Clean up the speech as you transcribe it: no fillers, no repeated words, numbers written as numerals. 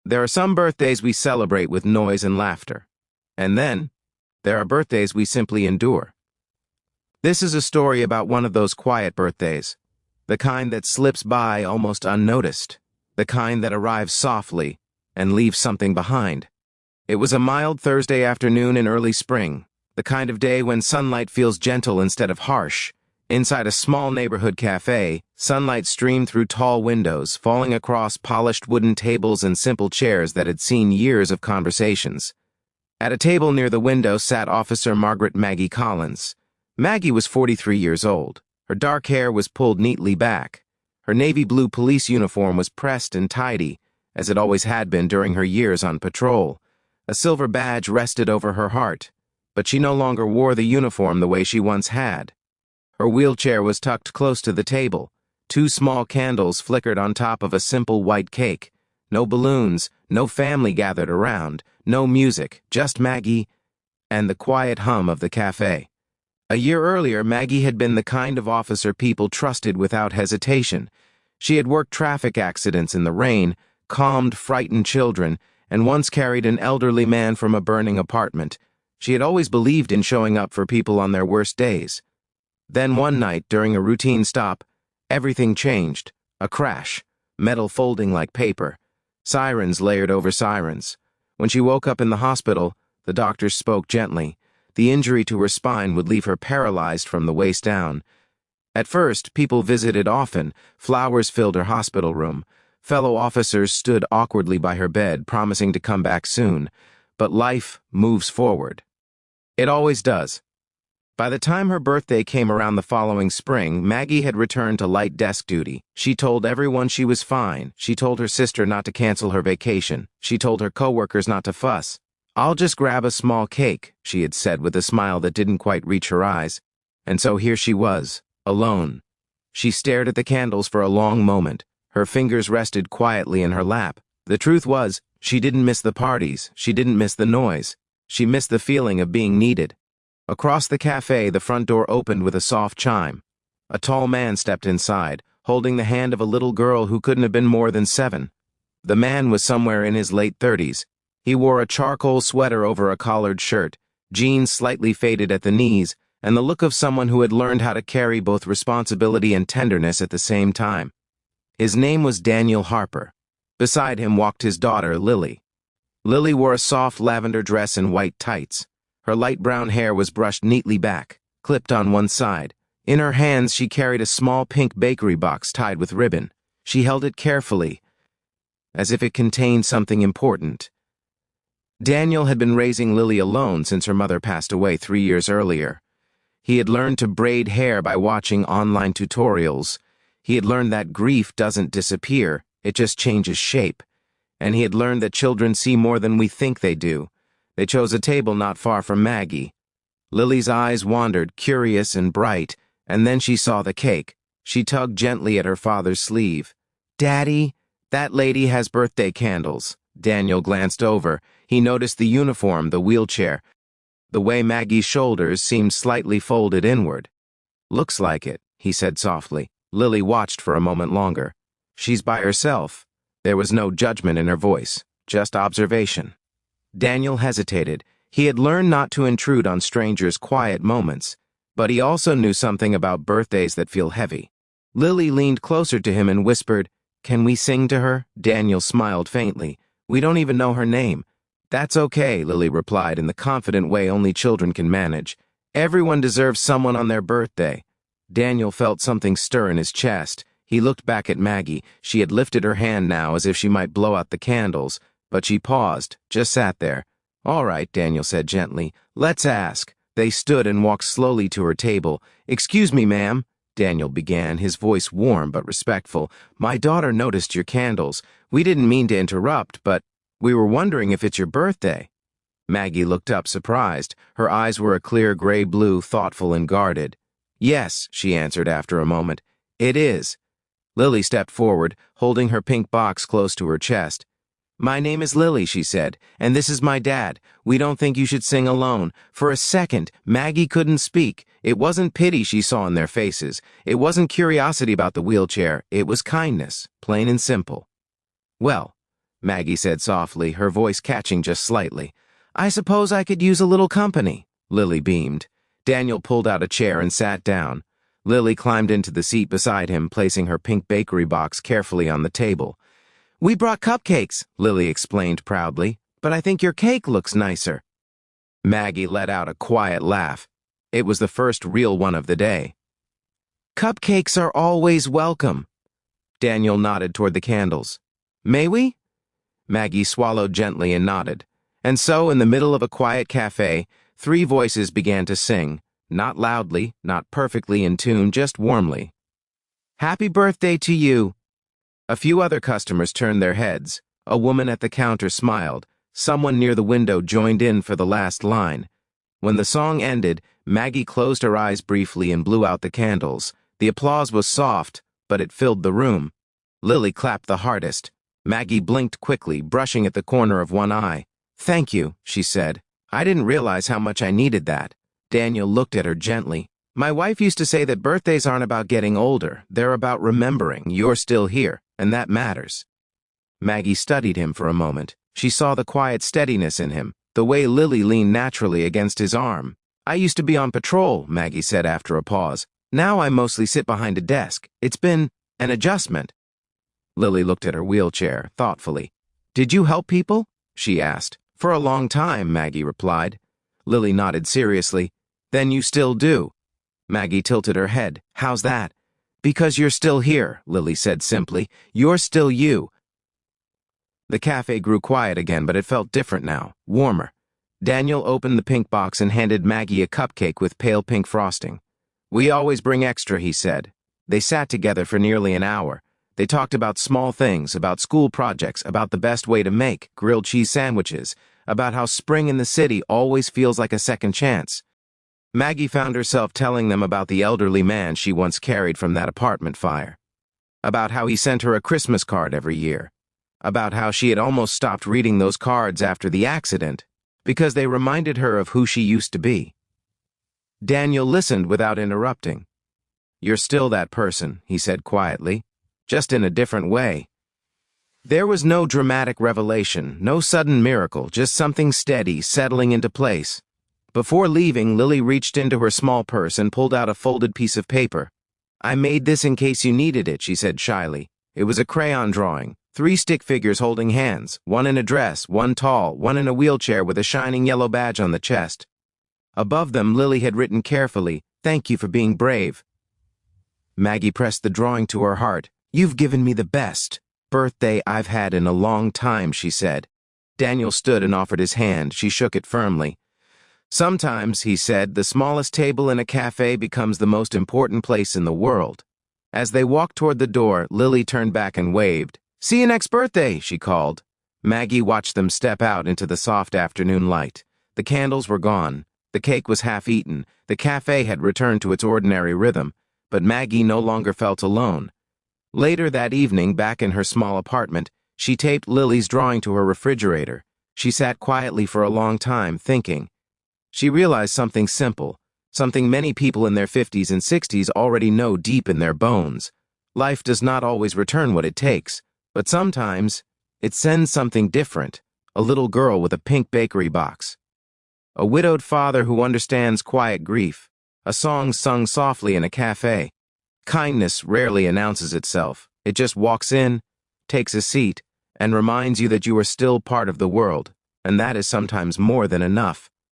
There are some birthdays we celebrate with noise and laughter. And then, there are birthdays we simply endure. This is a story about one of those quiet birthdays, the kind that slips by almost unnoticed, the kind that arrives softly and leaves something behind. It was a mild Thursday afternoon in early spring, the kind of day when sunlight feels gentle instead of harsh. Inside a small neighborhood cafe, sunlight streamed through tall windows, falling across polished wooden tables and simple chairs that had seen years of conversations. At a table near the window sat Officer Margaret Maggie Collins. Maggie was 43 years old. Her dark hair was pulled neatly back. Her navy blue police uniform was pressed and tidy, as it always had been during her years on patrol. A silver badge rested over her heart, but she no longer wore the uniform the way she once had. Her wheelchair was tucked close to the table. 2 small candles flickered on top of a simple white cake. No balloons, no family gathered around, no music, just Maggie and the quiet hum of the cafe. A year earlier, Maggie had been the kind of officer people trusted without hesitation. She had worked traffic accidents in the rain, calmed frightened children, and once carried an elderly man from a burning apartment. She had always believed in showing up for people on their worst days. Then one night, during a routine stop, everything changed. A crash, metal folding like paper, sirens layered over sirens. When she woke up in the hospital, the doctors spoke gently. The injury to her spine would leave her paralyzed from the waist down. At first, people visited often. Flowers filled her hospital room. Fellow officers stood awkwardly by her bed, promising to come back soon. But life moves forward. It always does. By the time her birthday came around the following spring, Maggie had returned to light desk duty. She told everyone she was fine. She told her sister not to cancel her vacation. She told her coworkers not to fuss. "I'll just grab a small cake," she had said with a smile that didn't quite reach her eyes. And so here she was, alone. She stared at the candles for a long moment. Her fingers rested quietly in her lap. The truth was, she didn't miss the parties. She didn't miss the noise. She missed the feeling of being needed. Across the cafe, the front door opened with a soft chime. A tall man stepped inside, holding the hand of a little girl who couldn't have been more than 7. The man was somewhere in his late 30s. He wore a charcoal sweater over a collared shirt, jeans slightly faded at the knees, and the look of someone who had learned how to carry both responsibility and tenderness at the same time. His name was Daniel Harper. Beside him walked his daughter, Lily. Lily wore a soft lavender dress and white tights. Her light brown hair was brushed neatly back, clipped on one side. In her hands, she carried a small pink bakery box tied with ribbon. She held it carefully, as if it contained something important. Daniel had been raising Lily alone since her mother passed away 3 years earlier. He had learned to braid hair by watching online tutorials. He had learned that grief doesn't disappear, it just changes shape. And he had learned that children see more than we think they do. They chose a table not far from Maggie. Lily's eyes wandered, curious and bright, and then she saw the cake. She tugged gently at her father's sleeve. "Daddy, that lady has birthday candles." Daniel glanced over. He noticed the uniform, the wheelchair. The way Maggie's shoulders seemed slightly folded inward. "Looks like it," he said softly. Lily watched for a moment longer. "She's by herself." There was no judgment in her voice, just observation. Daniel hesitated. He had learned not to intrude on strangers' quiet moments, but he also knew something about birthdays that feel heavy. Lily leaned closer to him and whispered, "Can we sing to her?" Daniel smiled faintly. "We don't even know her name." "That's okay," Lily replied in the confident way only children can manage. "Everyone deserves someone on their birthday." Daniel felt something stir in his chest. He looked back at Maggie. She had lifted her hand now as if she might blow out the candles, but she paused, just sat there. "All right," Daniel said gently. "Let's ask." They stood and walked slowly to her table. "Excuse me, ma'am," Daniel began, his voice warm but respectful. "My daughter noticed your candles. We didn't mean to interrupt, but we were wondering if it's your birthday." Maggie looked up, surprised. Her eyes were a clear gray blue, thoughtful and guarded. "Yes," she answered after a moment. "It is." Lily stepped forward, holding her pink box close to her chest. "My name is Lily," she said, "and this is my dad. We don't think you should sing alone." For a second, Maggie couldn't speak. It wasn't pity she saw in their faces. It wasn't curiosity about the wheelchair. It was kindness, plain and simple. "Well," Maggie said softly, her voice catching just slightly. I suppose I could use a little company. Lily beamed. Daniel pulled out a chair and sat down. Lily climbed into the seat beside him, placing her pink bakery box carefully on the table. We brought cupcakes, Lily explained proudly, but I think your cake looks nicer. Maggie let out a quiet laugh. It was the first real one of the day. Cupcakes are always welcome. Daniel nodded toward the candles. May we? Maggie swallowed gently and nodded. And so, in the middle of a quiet cafe, 3 voices began to sing, not loudly, not perfectly in tune, just warmly. Happy birthday to you. A few other customers turned their heads. A woman at the counter smiled. Someone near the window joined in for the last line. When the song ended, Maggie closed her eyes briefly and blew out the candles. The applause was soft, but it filled the room. Lily clapped the hardest. Maggie blinked quickly, brushing at the corner of one eye. Thank you, she said. I didn't realize how much I needed that. Daniel looked at her gently. My wife used to say that birthdays aren't about getting older. They're about remembering you're still here, and that matters. Maggie studied him for a moment. She saw the quiet steadiness in him, the way Lily leaned naturally against his arm. I used to be on patrol, Maggie said after a pause. Now I mostly sit behind a desk. It's been an adjustment. Lily looked at her wheelchair, thoughtfully. Did you help people? She asked. For a long time, Maggie replied. Lily nodded seriously. Then you still do. Maggie tilted her head. How's that? Because you're still here, Lily said simply. You're still you. The cafe grew quiet again, but it felt different now, warmer. Daniel opened the pink box and handed Maggie a cupcake with pale pink frosting. We always bring extra, he said. They sat together for nearly an hour. They talked about small things, about school projects, about the best way to make grilled cheese sandwiches, about how spring in the city always feels like a second chance. Maggie found herself telling them about the elderly man she once carried from that apartment fire, about how he sent her a Christmas card every year, about how she had almost stopped reading those cards after the accident because they reminded her of who she used to be. Daniel listened without interrupting. You're still that person, he said quietly, just in a different way. There was no dramatic revelation, no sudden miracle, just something steady settling into place. Before leaving, Lily reached into her small purse and pulled out a folded piece of paper. I made this in case you needed it, she said shyly. It was a crayon drawing, 3 stick figures holding hands, one in a dress, one tall, one in a wheelchair with a shining yellow badge on the chest. Above them, Lily had written carefully, Thank you for being brave. Maggie pressed the drawing to her heart. You've given me the best birthday I've had in a long time, she said. Daniel stood and offered his hand. She shook it firmly. Sometimes, he said, the smallest table in a cafe becomes the most important place in the world. As they walked toward the door, Lily turned back and waved. See you next birthday, she called. Maggie watched them step out into the soft afternoon light. The candles were gone. The cake was half eaten. The cafe had returned to its ordinary rhythm, but Maggie no longer felt alone. Later that evening, back in her small apartment, she taped Lily's drawing to her refrigerator. She sat quietly for a long time, thinking. She realized something simple, something many people in their 50s and 60s already know deep in their bones. Life does not always return what it takes, but sometimes it sends something different, a little girl with a pink bakery box. A widowed father who understands quiet grief, a song sung softly in a cafe. Kindness rarely announces itself. It just walks in, takes a seat, and reminds you that you are still part of the world, and that is sometimes more than enough.